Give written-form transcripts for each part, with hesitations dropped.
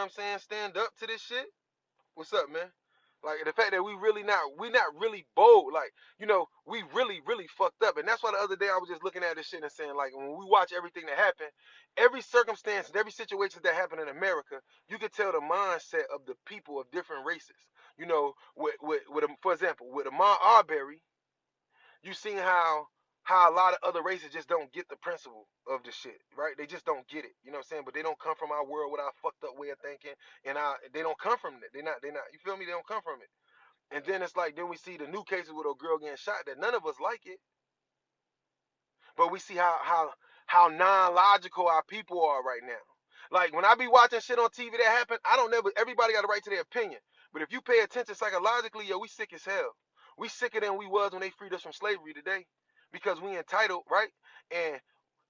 what I'm saying, stand up to this shit. What's up, man? Like the fact that we not really bold, like, we really fucked up. And that's why the other day I was just looking at this shit and saying, like, when we watch everything that happened, every circumstance and every situation that happened in America, you could tell the mindset of the people of different races. For example, with Ahmaud Arbery, you seen how a lot of other races just don't get the principle of the shit, right? They just don't get it. You know what I'm saying? But they don't come from our world with our fucked up way of thinking, and they don't come from it. They not. You feel me? They don't come from it. And then it's like, then we see the new cases with a girl getting shot that none of us like it, but we see how non-logical our people are right now. Like when I be watching shit on TV that happened, I don't never. Everybody got a right to their opinion, but if you pay attention psychologically, yo, we sick as hell. We sicker than we was when they freed us from slavery today, because we entitled, right? And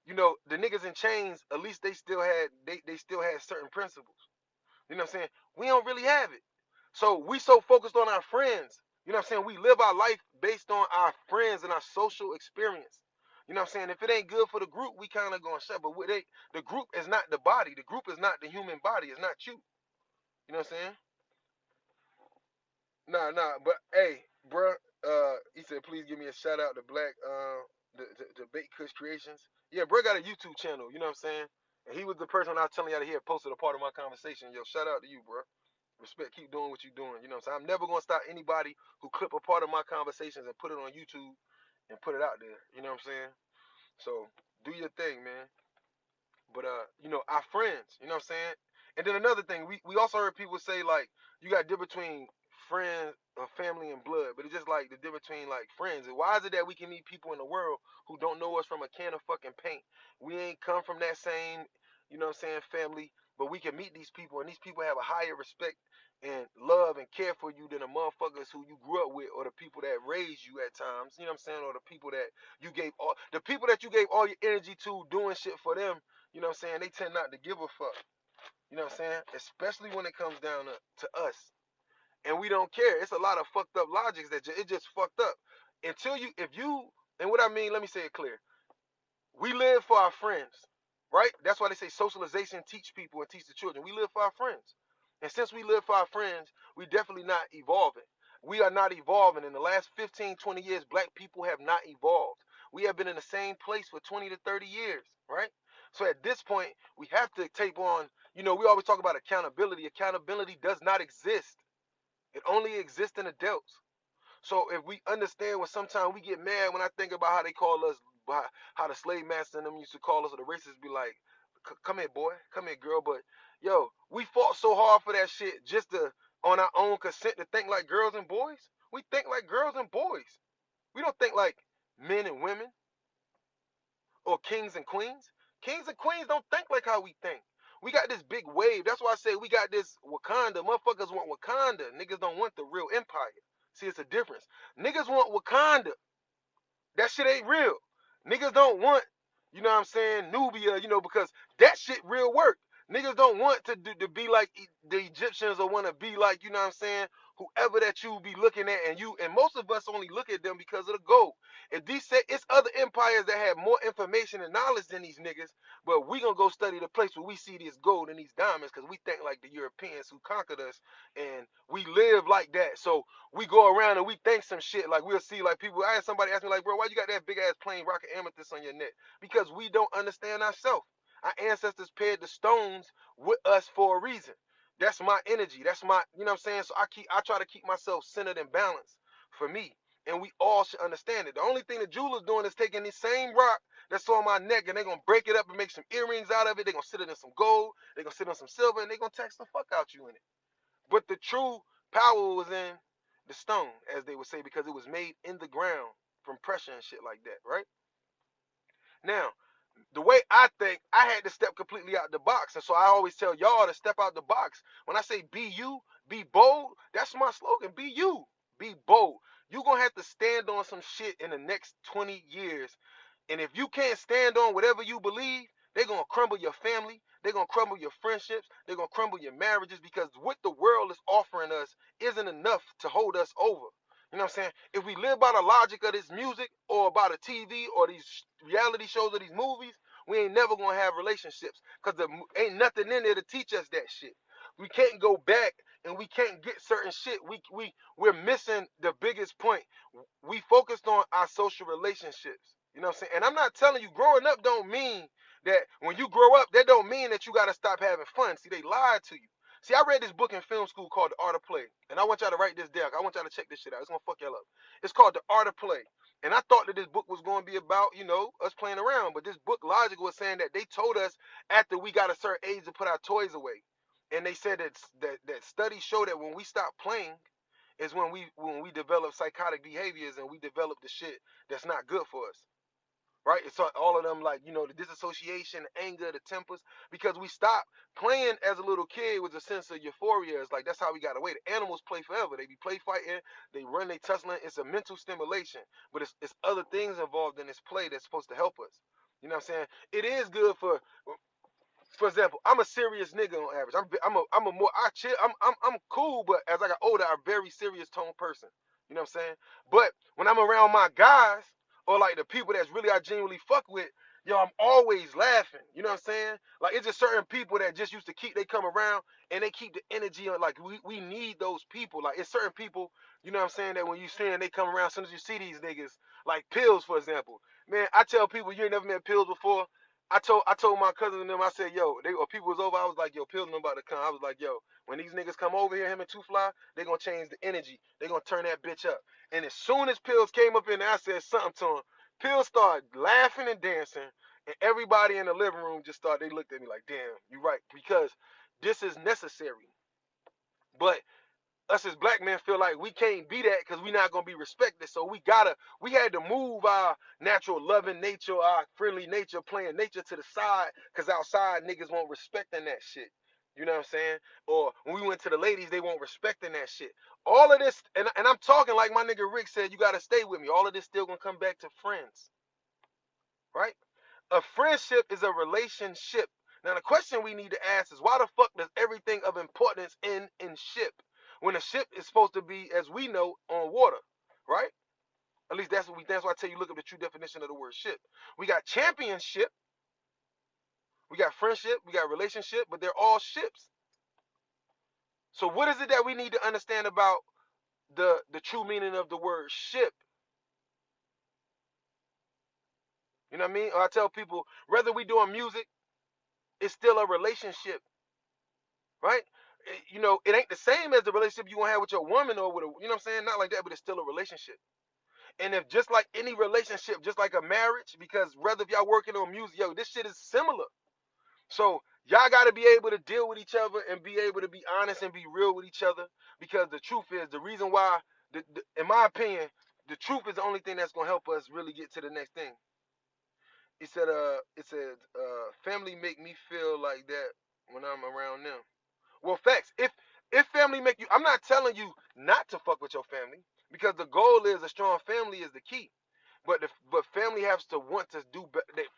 the niggas in chains, at least they still had certain principles. You know what I'm saying? We don't really have it. So we so focused on our friends. You know what I'm saying? We live our life based on our friends and our social experience. You know what I'm saying? If it ain't good for the group, we kind of gonna shut. But the group is not the body. The group is not the human body. It's not you. You know what I'm saying? Nah. But hey, bruh, he said, please give me a shout out to Black, the Bait Kush Creations. Yeah, bro got a YouTube channel. You know what I'm saying? And he was the person I was telling y'all to hear posted a part of my conversation. Yo, shout out to you, bro. Respect, keep doing what you're doing. You know what I'm saying? I'm never gonna stop anybody who clip a part of my conversations and put it on YouTube and put it out there. You know what I'm saying? So do your thing, man. But our friends, you know what I'm saying? And then another thing, we also heard people say, like, you got difference between friends or family and blood, but it's just like the difference between like friends. And why is it that we can meet people in the world who don't know us from a can of fucking paint? We ain't come from that same, you know what I'm saying, family, but we can meet these people, and these people have a higher respect and love and care for you than the motherfuckers who you grew up with, or the people that raised you at times, you know what I'm saying, or the people that you gave all your energy to doing shit for them. You know what I'm saying? They tend not to give a fuck. You know what I'm saying? Especially when it comes down to us. And we don't care. It's a lot of fucked up logics that it just fucked up. And what I mean, let me say it clear. We live for our friends, right? That's why they say socialization teach people and teach the children. We live for our friends. And since we live for our friends, we definitely not evolving. We are not evolving. In the last 15, 20 years, black people have not evolved. We have been in the same place for 20 to 30 years, right? So at this point, we have to take on, we always talk about accountability. Accountability does not exist. It only exists in adults. So if we understand, when sometimes we get mad when I think about how they call us, how the slave master and them used to call us, or the racists be like, come here, boy, come here, girl. But yo, we fought so hard for that shit just to, on our own consent, to think like girls and boys. We think like girls and boys. We don't think like men and women, or kings and queens. Kings and queens don't think like how we think. We got this big wave. That's why I say we got this Wakanda. Motherfuckers want Wakanda. Niggas don't want the real empire. See, it's a difference. Niggas want Wakanda. That shit ain't real. Niggas don't want, you know what I'm saying, Nubia, because that shit real work. Niggas don't want to be like the Egyptians, or want to be like, you know what I'm saying, whoever that you be looking at, and most of us only look at them because of the gold. If these say it's other empires that have more information and knowledge than these niggas, but we gonna go study the place where we see this gold and these diamonds, because we think like the Europeans who conquered us, and we live like that. So we go around and we think some shit, like we'll see, like people. I had somebody ask me, like, bro, why you got that big ass plain rocket amethyst on your neck? Because we don't understand ourselves. Our ancestors paired the stones with us for a reason. That's my energy. That's my, you know what I'm saying? So I try to keep myself centered and balanced for me. And we all should understand it. The only thing the jewelers doing is taking this same rock that's on my neck, and they're gonna break it up and make some earrings out of it. They're gonna sit it in some gold, they're gonna sit on some silver, and they're gonna tax the fuck out you in it. But the true power was in the stone, as they would say, because it was made in the ground from pressure and shit like that, right? Now, the way I think, I had to step completely out the box. And so I always tell y'all to step out the box. When I say be you, be bold, that's my slogan. Be you, be bold. You're going to have to stand on some shit in the next 20 years. And if you can't stand on whatever you believe, they're going to crumble your family. They're going to crumble your friendships. They're going to crumble your marriages, because what the world is offering us isn't enough to hold us over. You know what I'm saying? If we live by the logic of this music, or by the TV, or these reality shows, or these movies, we ain't never gonna have relationships, because there ain't nothing in there to teach us that shit. We can't go back and we can't get certain shit. We're missing the biggest point. We focused on our social relationships. You know what I'm saying? And I'm not telling you growing up don't mean that when you grow up, that don't mean that you gotta stop having fun. See, they lied to you. See, I read this book in film school called The Art of Play. And I want y'all to write this down. I want y'all to check this shit out. It's gonna fuck y'all up. It's called The Art of Play. And I thought that this book was going to be about, us playing around. But this book logic was saying that they told us after we got a certain age to put our toys away. And they said that studies show that when we stop playing is when we develop psychotic behaviors and we develop the shit that's not good for us. Right? It's all of them, like, the disassociation, the anger, the tempers, because we stopped playing as a little kid with a sense of euphoria. It's like that's how we got away. The animals play forever. They be play fighting, they run, they tussling. It's a mental stimulation, but it's other things involved in this play that's supposed to help us. You know what I'm saying? It is good for example, I'm a serious nigga on average. I'm a more I chill. I'm cool, but as I got older, I'm a very serious tone person. You know what I'm saying? But when I'm around my guys or like the people that's really I genuinely fuck with, I'm always laughing. You know what I'm saying? Like it's just certain people that just used to they come around and they keep the energy on. Like we need those people. Like it's certain people. You know what I'm saying? That when you see them, they come around. As soon as you see these niggas, like Pills, for example. Man, I tell people you ain't never met Pills before. I told my cousin and them, I said, yo, people was over, I was like, yo, Pills and them about to come. I was like, yo, when these niggas come over here, him and Two Fly, they gonna change the energy. They gonna turn that bitch up. And as soon as Pills came up in there, I said something to him. Pills started laughing and dancing, and everybody in the living room just started, they looked at me like, damn, you right, because this is necessary. But us as black men feel like we can't be that because we not gonna be respected. So we had to move our natural loving nature, our friendly nature, playing nature to the side, because outside niggas won't respecting that shit. You know what I'm saying? Or when we went to the ladies, they won't respecting that shit. All of this, and I'm talking like my nigga Rick said, you gotta stay with me. All of this still gonna come back to friends, right? A friendship is a relationship. Now the question we need to ask is why the fuck does everything of importance end in ship when a ship is supposed to be, as we know, on water, right? At least that's why I tell you look up the true definition of the word ship. We got championship, we got friendship, we got relationship, but they're all ships. So what is it that we need to understand about the true meaning of the word ship? You know what I mean? Or I tell people, whether we doing music, it's still a relationship, right? It ain't the same as the relationship you gonna have with your woman or with you know what I'm saying? Not like that, but it's still a relationship. And if just like any relationship, just like a marriage, because whether if y'all working on music, this shit is similar. So y'all gotta be able to deal with each other and be able to be honest and be real with each other. Because the truth is, the reason why, in my opinion, the truth is the only thing that's gonna help us really get to the next thing. It said, family make me feel like that when I'm around them. Well, facts. If family make you, I'm not telling you not to fuck with your family, because the goal is a strong family is the key. But family has to want to do better.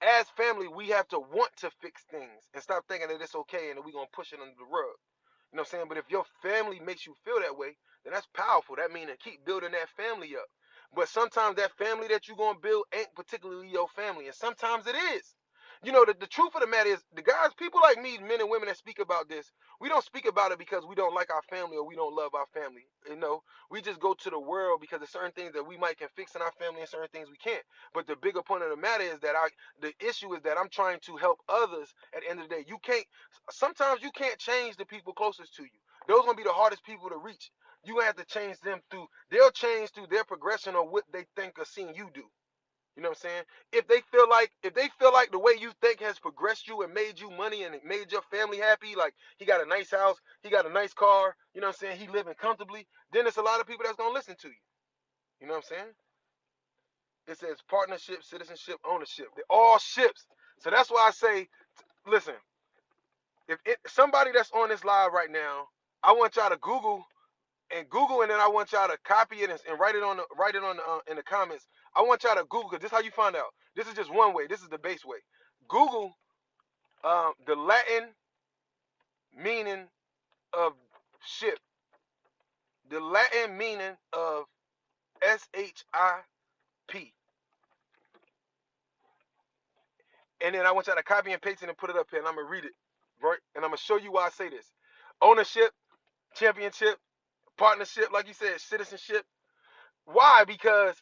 As family, we have to want to fix things and stop thinking that it's okay and that we're gonna push it under the rug. You know what I'm saying? But if your family makes you feel that way, then that's powerful. That means keep building that family up. But sometimes that family that you're gonna build ain't particularly your family, and sometimes it is. The truth of the matter is, the guys, people like me, men and women that speak about this, we don't speak about it because we don't like our family or we don't love our family. We just go to the world because there's certain things that we might can fix in our family and certain things we can't. But the bigger point of the matter is that the issue is that I'm trying to help others. At the end of the day, sometimes you can't change the people closest to you. Those are gonna be the hardest people to reach. You have to change them they'll change through their progression or what they think or seeing you do. You know what I'm saying? If they feel like the way you think has progressed you and made you money and it made your family happy, like he got a nice house, he got a nice car, you know what I'm saying, he living comfortably, then it's a lot of people that's gonna listen to you. You know what I'm saying? It says partnership, citizenship, ownership. They're all ships. So that's why I say, listen, if somebody that's on this live right now, I want y'all to Google, and then I want y'all to copy it and write it on in the comments. I want y'all to Google, because this is how you find out. This is just one way. This is the base way. Google the Latin meaning of ship. The Latin meaning of SHIP. And then I want y'all to copy and paste it and put it up here, and I'm gonna read it, right? And I'm gonna show you why I say this. ownership, championship, partnership, like you said, citizenship. Why? Because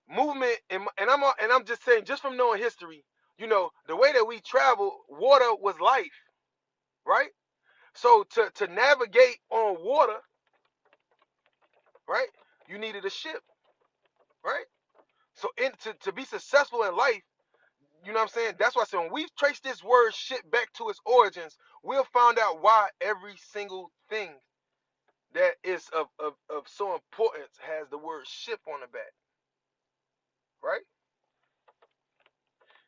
movement, and I'm just saying, just from knowing history, the way that we travel, water was life, right? So to navigate on water, right, you needed a ship, right? So to be successful in life, you know what I'm saying? That's why I said when we trace this word ship back to its origins, we'll find out why every single thing that is of so importance has the word ship on the back, right?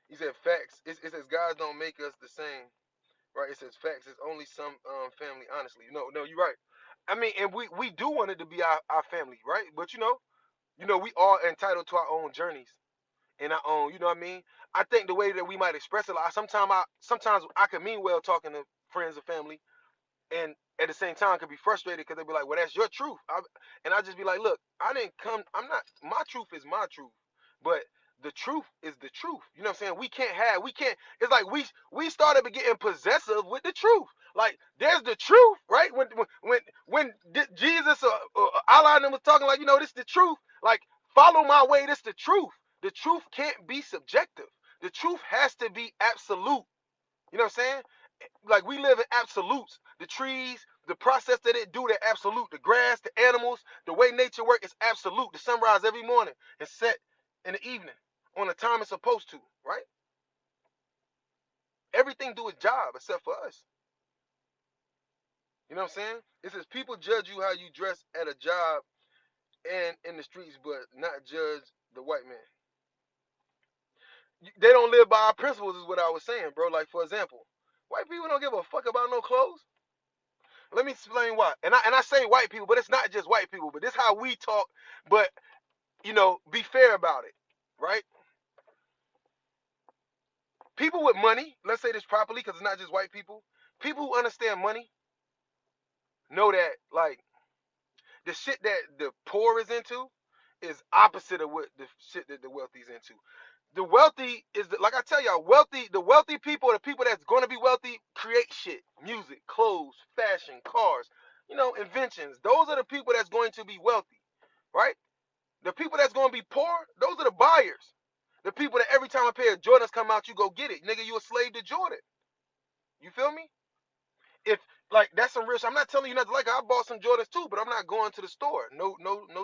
He said facts. It says God don't make us the same, right? It says facts. It's only some family, honestly. No, you're right. I mean, and we do want it to be our family, right? But we are entitled to our own journeys and our own, you know what I mean? I think the way that we might express it, like sometimes I can mean well talking to friends and family, and at the same time could be frustrated because they'll be like, well, that's your truth. And I just be like, look, I'm not, my truth is my truth, but the truth is the truth. You know what I'm saying? We can't, it's like we started getting possessive with the truth. Like, there's the truth, right? When Jesus or Allah and them was talking, like, this is the truth. Like, follow my way, this is the truth. The truth can't be subjective. The truth has to be absolute. You know what I'm saying? Like, we live in absolutes. The trees, the process that it do, they're absolute. The grass, the animals, the way nature works is absolute. The sunrise every morning and set in the evening on the time it's supposed to, right? Everything do its job except for us. You know what I'm saying? It says people judge you how you dress at a job and in the streets, but not judge the white man. They don't live by our principles, is what I was saying, bro. Like, for example, white people don't give a fuck about no clothes. Let me explain why. And I say white people, but it's not just white people. But this is how we talk. But be fair about it, right? People with money. Let's say this properly, because it's not just white people. People who understand money know that, like, the shit that the poor is into is opposite of what the shit that the wealthy is into. The wealthy like I tell y'all, the wealthy people, the people that's going to be wealthy, create shit, music, clothes, fashion, cars, inventions. Those are the people that's going to be wealthy, right? The people that's going to be poor, those are the buyers. The people that every time a pair of Jordans come out, you go get it. Nigga, you a slave to Jordan. You feel me? If, like, that's some real shit. I'm not telling you nothing. Like, I bought some Jordans too, but I'm not going to the store. No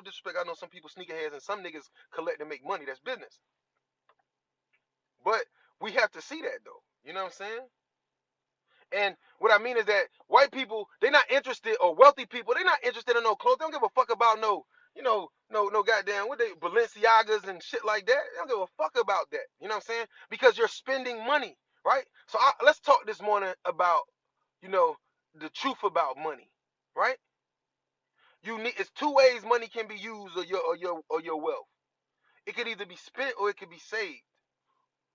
disrespect. I know some people sneakerheads and some niggas collect and make money. That's business. But we have to see that though. You know what I'm saying? And what I mean is that white people, they're not interested, or wealthy people, they're not interested in no clothes. They don't give a fuck about no goddamn, what they, Balenciagas and shit like that. They don't give a fuck about that. You know what I'm saying? Because you're spending money, right? So let's talk this morning about, the truth about money, right? It's two ways money can be used, or your wealth. It could either be spent or it could be saved.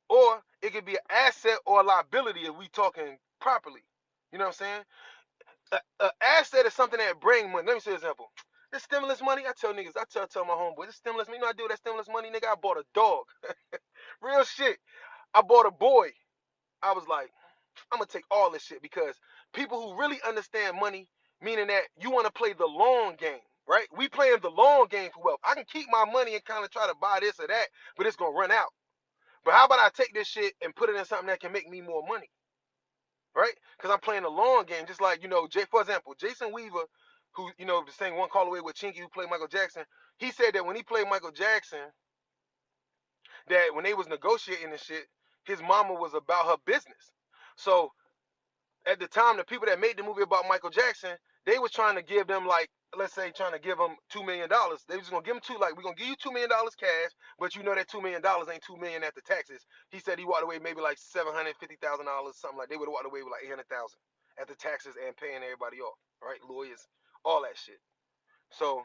Or it could be an asset or a liability if we talking properly. You know what I'm saying? An asset is something that bring money. Let me say an example. This stimulus money, I tell niggas, I tell my homeboys, this stimulus money, I do that stimulus money, nigga, I bought a dog. Real shit. I bought a boy. I was like, I'm gonna take all this shit, because people who really understand money, meaning that you want to play the long game, right? We playing the long game for wealth. I can keep my money and kind of try to buy this or that, but it's gonna run out. But how about I take this shit and put it in something that can make me more money, right? Because I'm playing the long game. Just like, for example, Jason Weaver, who, the same One Call Away with Chinky, who played Michael Jackson, he said that when he played Michael Jackson, that when they was negotiating and shit, his mama was about her business. So at the time, the people that made the movie about Michael Jackson, they was trying to give them, like, let's say, trying to give them $2 million. They was gonna give them we're gonna give you $2 million cash, but that $2 million ain't $2 million after taxes. He said he walked away maybe like $750,000, something like. They would have walked away with like 800,000 after taxes and paying everybody off, right? Lawyers, all that shit. So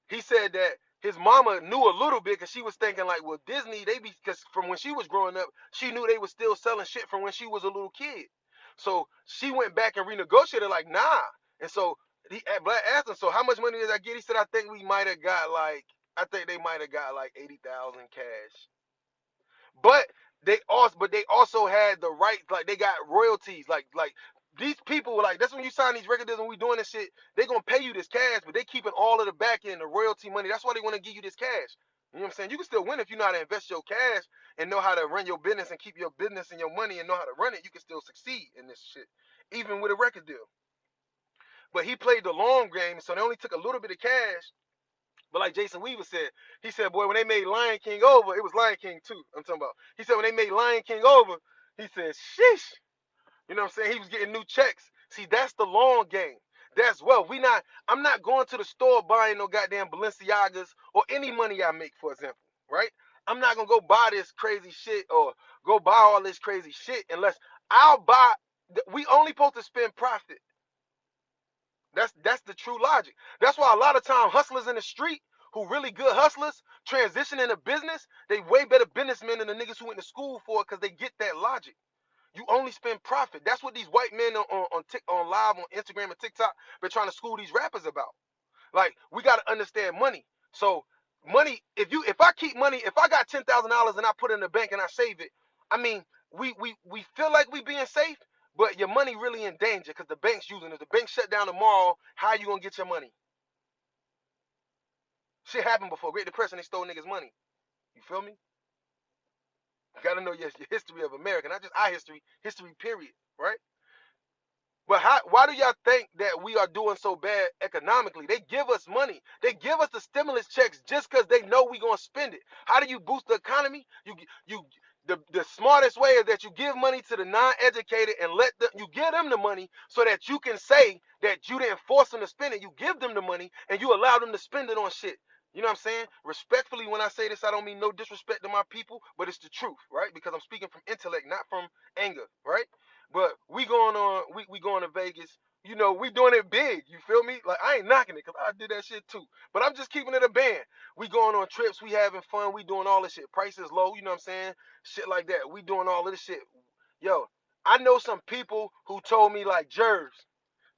he said that his mama knew a little bit, because she was thinking like, well, Disney, because from when she was growing up, she knew they was still selling shit from when she was a little kid. So she went back and renegotiated, like, nah. And so Black asked him, so how much money did I get? He said, I think they might have got like 80,000 cash. But they also had the right, like, they got royalties, like These people, like, that's when you sign these record deals and we doing this shit, they gonna pay you this cash, but they keeping all of the back end, the royalty money. That's why they want to give you this cash. You know what I'm saying? You can still win if you know how to invest your cash and know how to run your business and keep your business and your money and know how to run it. You can still succeed in this shit, even with a record deal. But he played the long game, so they only took a little bit of cash. But like Jason Weaver said, he said, boy, when they made Lion King over, it was Lion King 2, I'm talking about. He said when they made Lion King over, he said, sheesh. You know what I'm saying? He was getting new checks. See, that's the long game. That's wealth. I'm not going to the store buying no goddamn Balenciagas or any money I make, for example, right? I'm not gonna go buy this crazy shit or go buy all this crazy shit unless I'll buy. We only supposed to spend profit. That's the true logic. That's why a lot of time hustlers in the street who really good hustlers transition into business, they way better businessmen than the niggas who went to school for it because they get that logic. You only spend profit. That's what these white men on live on Instagram and TikTok been trying to school these rappers about. Like, we gotta understand money. So money, if I keep money, if I got $10,000 and I put it in the bank and I save it, I mean, we feel like we being safe, but your money really in danger because the bank's using it. If the bank shut down tomorrow, how you gonna get your money? Shit happened before. Great Depression, they stole niggas' money. You feel me? You gotta know your history of America, not just our history period, right? But why do y'all think that we are doing so bad economically? They give us money. They give us the stimulus checks just because they know we gonna spend it. How do you boost the economy? The smartest way is that you give money to the non-educated and you give them the money so that you can say that you didn't force them to spend it. You give them the money and you allow them to spend it on shit. You know what I'm saying? Respectfully, when I say this, I don't mean no disrespect to my people, but it's the truth, right? Because I'm speaking from intellect, not from anger, right? But we going to Vegas. You know, we doing it big. You feel me? Like, I ain't knocking it because I did that shit too. But I'm just keeping it a band. We going on trips. We having fun. We doing all this shit. Price is low. You know what I'm saying? Shit like that. We doing all of this shit. Yo, I know some people who told me like, Jervs,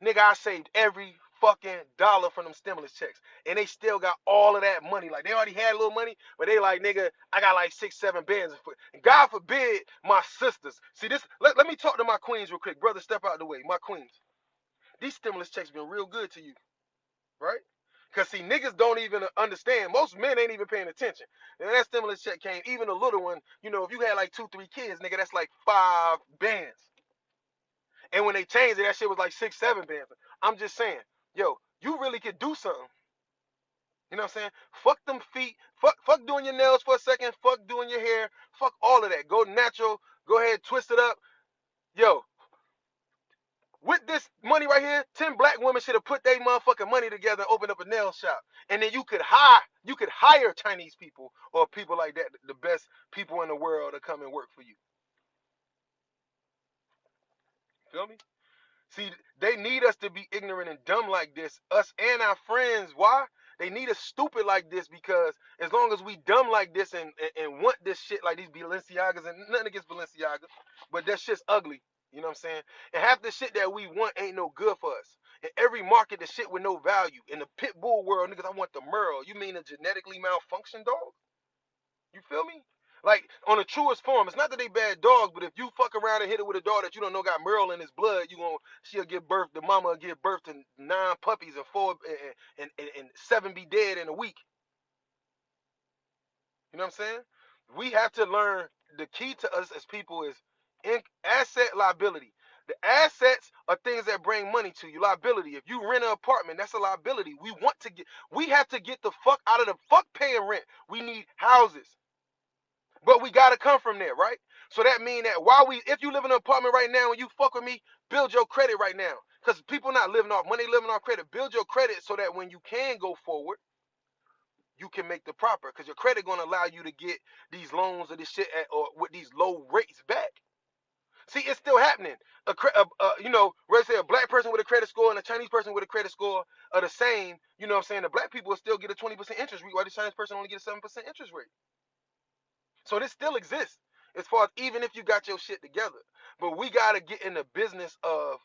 nigga, I saved every fucking dollar from them stimulus checks. And they still got all of that money. Like, they already had a little money, but they like, nigga, I got like 6, 7 bands. And God forbid my sisters. See this, let me talk to my queens real quick. Brother, step out the way. My queens. These stimulus checks been real good to you, right? Because, see, niggas don't even understand. Most men ain't even paying attention. And that stimulus check came, even a little one, you know, if you had like 2, 3 kids, nigga, that's like 5 bands. And when they changed it, that shit was like 6, 7 bands. I'm just saying, yo, you really could do something. You know what I'm saying? Fuck them feet. Fuck doing your nails for a second. Fuck doing your hair. Fuck all of that. Go natural. Go ahead, twist it up. Yo, with this money right here, 10 black women should have put their motherfucking money together and opened up a nail shop. And then you could hire Chinese people or people like that, the best people in the world to come and work for you. Feel me? See, they need us to be ignorant and dumb like this, us and our friends. Why? They need us stupid like this because as long as we dumb like this and want this shit like these Balenciagas, and nothing against Balenciagas, but that shit's ugly. You know what I'm saying? And half the shit that we want ain't no good for us. In every market, the shit with no value. In the pit bull world, niggas, I want the Merle. You mean a genetically malfunctioned dog? You feel me? Like, on the truest form, it's not that they bad dogs, but if you fuck around and hit it with a dog that you don't know got Merle in his blood, she'll give birth, the mama will give birth to 9 puppies and 4 and 7 be dead in a week. You know what I'm saying? We have to learn the key to us as people is asset liability. The assets are things that bring money to you. Liability. If you rent an apartment, that's a liability. We have to get the fuck out of the fuck paying rent. We need houses. But we gotta come from there, right? So that mean that if you live in an apartment right now and you fuck with me, build your credit right now. Because people not living off money, living off credit. Build your credit so that when you can go forward, you can make the proper. Because your credit gonna allow you to get these loans or this shit or with these low rates back. See, it's still happening. Let's say a black person with a credit score and a Chinese person with a credit score are the same. You know what I'm saying? The black people will still get a 20% interest rate, while the Chinese person only get a 7% interest rate. So this still exists as far as even if you got your shit together. But we got to get in the business of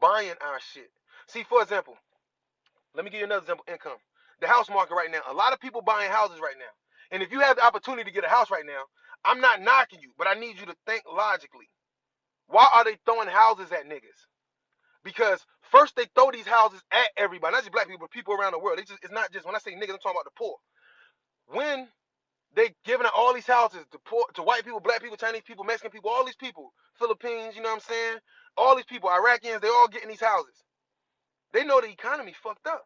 buying our shit. See, for example, let me give you another example, income. The house market right now. A lot of people buying houses right now. And if you have the opportunity to get a house right now, I'm not knocking you, but I need you to think logically. Why are they throwing houses at niggas? Because first they throw these houses at everybody, not just black people, but people around the world. It's not just, when I say niggas, I'm talking about the poor. When they giving out all these houses to poor, to white people, black people, Chinese people, Mexican people, all these people, Philippines, you know what I'm saying? All these people, Iraqis, they all getting these houses. They know the economy fucked up.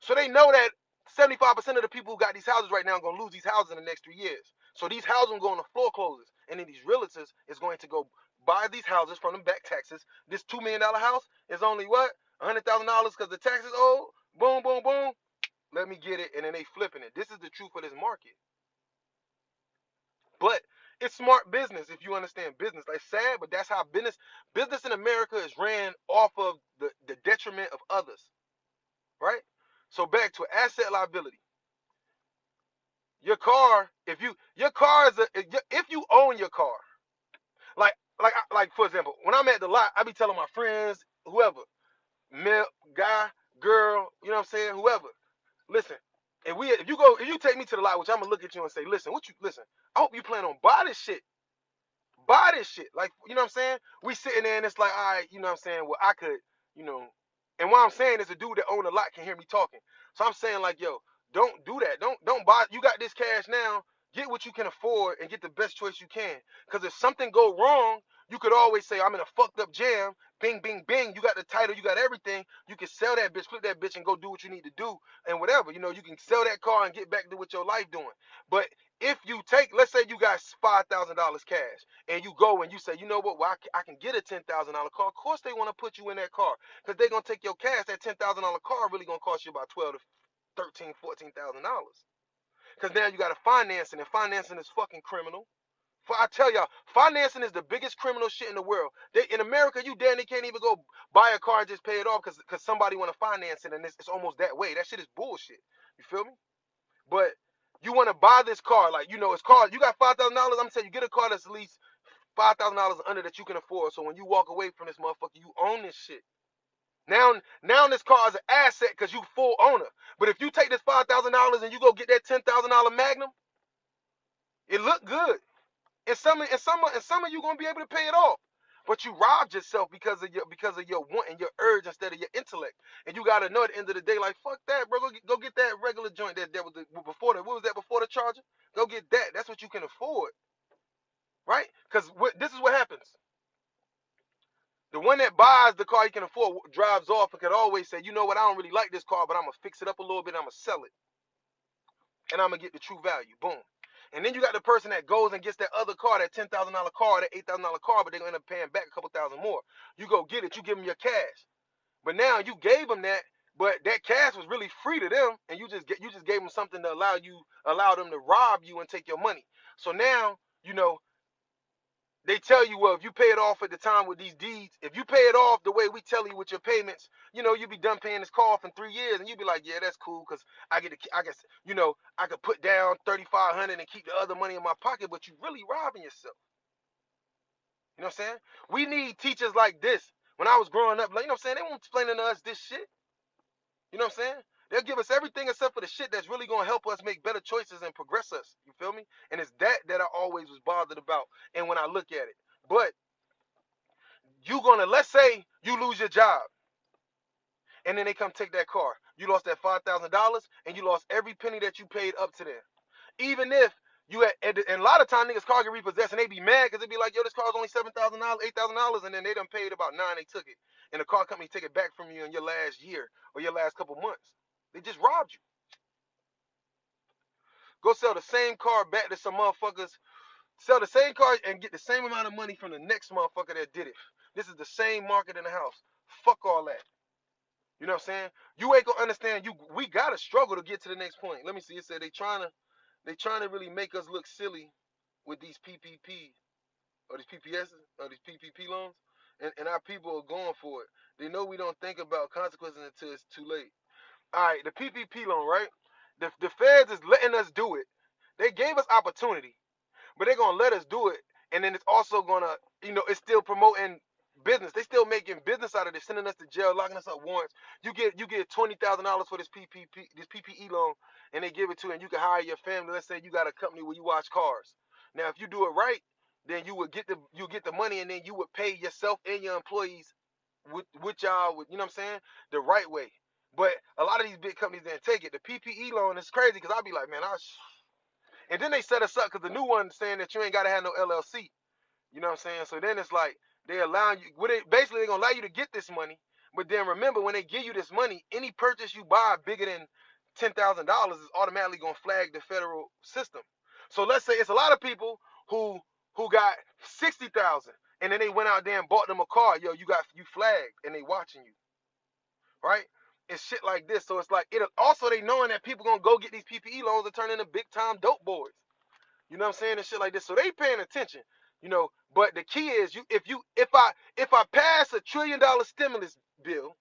So they know that 75% of the people who got these houses right now are going to lose these houses in the next 3 years. So these houses are going to foreclosures. And then these realtors is going to go buy these houses from them back taxes. This $2 million house is only what? $100,000 because the taxes old. Boom, boom, boom. Let me get it. And then they flipping it. This is the truth of this market. But it's smart business if you understand business. Like sad, but that's how business in America is ran off of the detriment of others. Right? So back to asset liability. Your car, your car is if you own your car, like for example, when I'm at the lot, I be telling my friends, whoever, male, guy, girl, you know what I'm saying, whoever, listen, if you take me to the lot, which I'm gonna look at you and say, listen, I hope you plan on buy this shit. Buy this shit. Like, you know what I'm saying? We sitting there and it's like, all right, you know what I'm saying? Well, I could, you know, and what I'm saying is the dude that own the lot can hear me talking. So I'm saying like, yo, don't do that. Don't buy. You got this cash now. Get what you can afford and get the best choice you can. Because if something go wrong, you could always say, I'm in a fucked up jam. Bing, bing, bing. You got the title. You got everything. You can sell that bitch, flip that bitch, and go do what you need to do and whatever. You know, you can sell that car and get back to what your life doing. But if you take, let's say you got $5,000 cash, and you go and you say, you know what, well, I can get a $10,000 car. Of course they want to put you in that car because they're going to take your cash. That $10,000 car really going to cost you about $12,000 to $13,000, $14,000. Because now you got to financing, and financing is fucking criminal. I tell y'all, financing is the biggest criminal shit in the world. In America, you damn near can't even go buy a car and just pay it off because somebody want to finance it, and it's almost that way. That shit is bullshit. You feel me? But you want to buy this car, like, you know, it's car. You got $5,000. I'm saying you get a car that's at least $5,000 under that you can afford. So when you walk away from this motherfucker, you own this shit. Now this car is an asset because you full owner. But if you take this $5,000 and you go get that $10,000 Magnum, it look good. And some of you gonna be able to pay it off. But you robbed yourself because of your want and your urge instead of your intellect. And you gotta know at the end of the day, like, fuck that, bro. Go get that regular joint that was before the, what was that, before the Charger? Go get that. That's what you can afford, right? Because this is what happens. The one that buys the car you can afford drives off and could always say, you know what, I don't really like this car, but I'm going to fix it up a little bit, I'm going to sell it, and I'm going to get the true value. Boom. And then you got the person that goes and gets that other car, that $10,000 car, that $8,000 car, but they're going to end up paying back a couple thousand more. You go get it, you give them your cash. But now you gave them that, but that cash was really free to them, and you just gave them something to allow them to rob you and take your money. So now, you know, they tell you, well, if you pay it off at the time with these deeds, if you pay it off the way we tell you with your payments, you know, you'll be done paying this car off in 3 years, and you'll be like, yeah, that's cool, because I guess, you know, I could put down $3,500 and keep the other money in my pocket, but you really robbing yourself. You know what I'm saying? We need teachers like this. When I was growing up, like, you know what I'm saying? They won't explain to us this shit. You know what I'm saying? They'll give us everything except for the shit that's really going to help us make better choices and progress us. You feel me? And it's that I always was bothered about. And when I look at it, but let's say you lose your job and then they come take that car. You lost that $5,000 and you lost every penny that you paid up to them. Even if you had, and a lot of times niggas car get repossessed and they be mad because they be like, yo, this car's only $7,000, $8,000, and then they done paid about $9,000, they took it. And the car company take it back from you in your last year or your last couple months. They just robbed you. Go sell the same car back to some motherfuckers. Sell the same car and get the same amount of money from the next motherfucker that did it. This is the same market in the house. Fuck all that. You know what I'm saying? You ain't gonna understand. We gotta struggle to get to the next point. Let me see. It said they trying to really make us look silly with these PPP or these PPS or these PPP loans, and our people are going for it. They know we don't think about consequences until it's too late. All right, the PPP loan, right? The feds is letting us do it. They gave us opportunity, but they're gonna let us do it, and then it's also gonna, you know, it's still promoting business. They still making business out of it, sending us to jail, locking us up warrants. You get $20,000 for this PPE loan, and they give it to you, and you can hire your family. Let's say you got a company where you wash cars. Now, if you do it right, then you get the money, and then you would pay yourself and your employees with y'all, with, you know what I'm saying, the right way. But a lot of these big companies didn't take it. The PPE loan is crazy because I'll be like, man, and then they set us up because the new one saying that you ain't gotta have no LLC. You know what I'm saying? So then it's like they allow you. Basically they're gonna allow you to get this money, but then remember when they give you this money, any purchase you buy bigger than $10,000 is automatically gonna flag the federal system. So let's say it's a lot of people who got 60,000, and then they went out there and bought them a car. Yo, you flagged, and they watching you, right? It's shit like this. So it's like it also they knowing that people gonna go get these PPE loans and turn into big time dope boys. You know what I'm saying? And shit like this. So they paying attention. You know, but the key is if I pass $1 trillion stimulus bill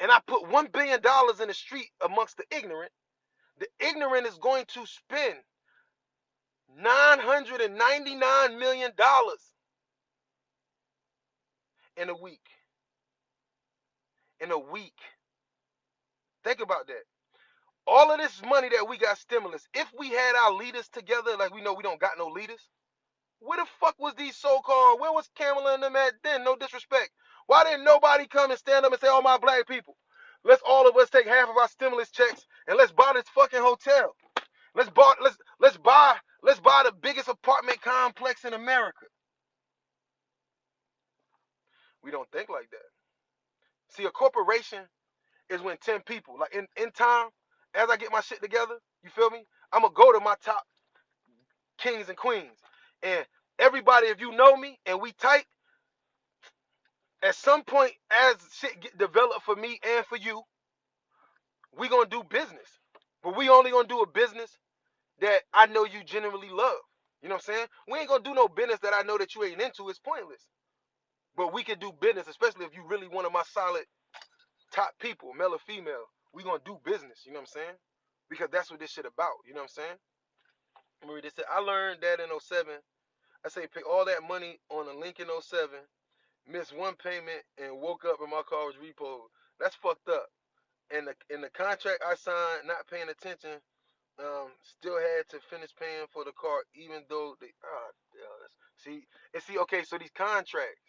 and I put $1 billion in the street amongst the ignorant is going to spend $999 million in a week. In a week. Think about that. All of this money that we got stimulus, if we had our leaders together, like we know we don't got no leaders, where the fuck was these so-called, where was Kamala and them at then? No disrespect. Why didn't nobody come and stand up and say, all my black people, let's all of us take half of our stimulus checks and let's buy this fucking hotel. Let's buy the biggest apartment complex in America. We don't think like that. See, a corporation is when 10 people, like in time, as I get my shit together, you feel me? I'm gonna go to my top kings and queens. And everybody, if you know me and we tight, at some point as shit get developed for me and for you, we gonna do business. But we only gonna do a business that I know you genuinely love. You know what I'm saying? We ain't gonna do no business that I know that you ain't into. It's pointless. But we can do business, especially if you really one of my solid top people, male or female. We gonna do business. You know what I'm saying? Because that's what this shit about. You know what I'm saying? Remember this said, I learned that in '07. I say pay all that money on a Lincoln '07, missed one payment, and woke up and my car was repoed. That's fucked up. And the contract I signed, not paying attention, still had to finish paying for the car, even though they okay, so these contracts,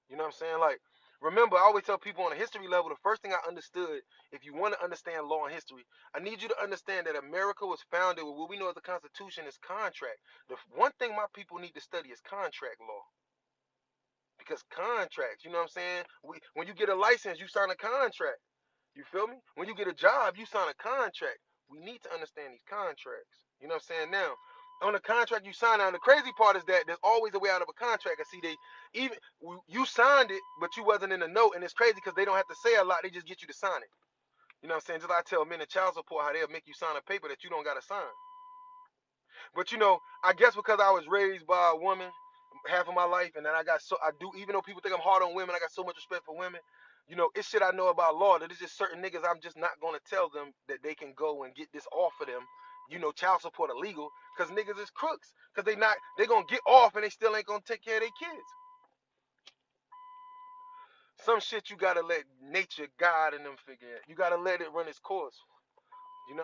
you know what I'm saying? Like, remember, I always tell people on a history level, the first thing I understood, if you want to understand law and history, I need you to understand that America was founded with what we know as the Constitution is contract. The one thing my people need to study is contract law. Because contracts, you know what I'm saying? When you get a license, you sign a contract. You feel me? When you get a job, you sign a contract. We need to understand these contracts. You know what I'm saying? Now, on the contract you sign, now the crazy part is that there's always a way out of a contract. I see even you signed it, but you wasn't in the note, and it's crazy because they don't have to say a lot. They just get you to sign it. You know what I'm saying? Just like I tell men in child support how they'll make you sign a paper that you don't got to sign. But you know, I guess because I was raised by a woman half of my life, and then I do, even though people think I'm hard on women, I got so much respect for women. You know, it's shit I know about law that it's just certain niggas I'm just not gonna tell them that they can go and get this off of them. You know, child support illegal, cause niggas is crooks. Cause they gonna get off and they still ain't gonna take care of their kids. Some shit you gotta let nature, God, and them figure out. You gotta let it run its course.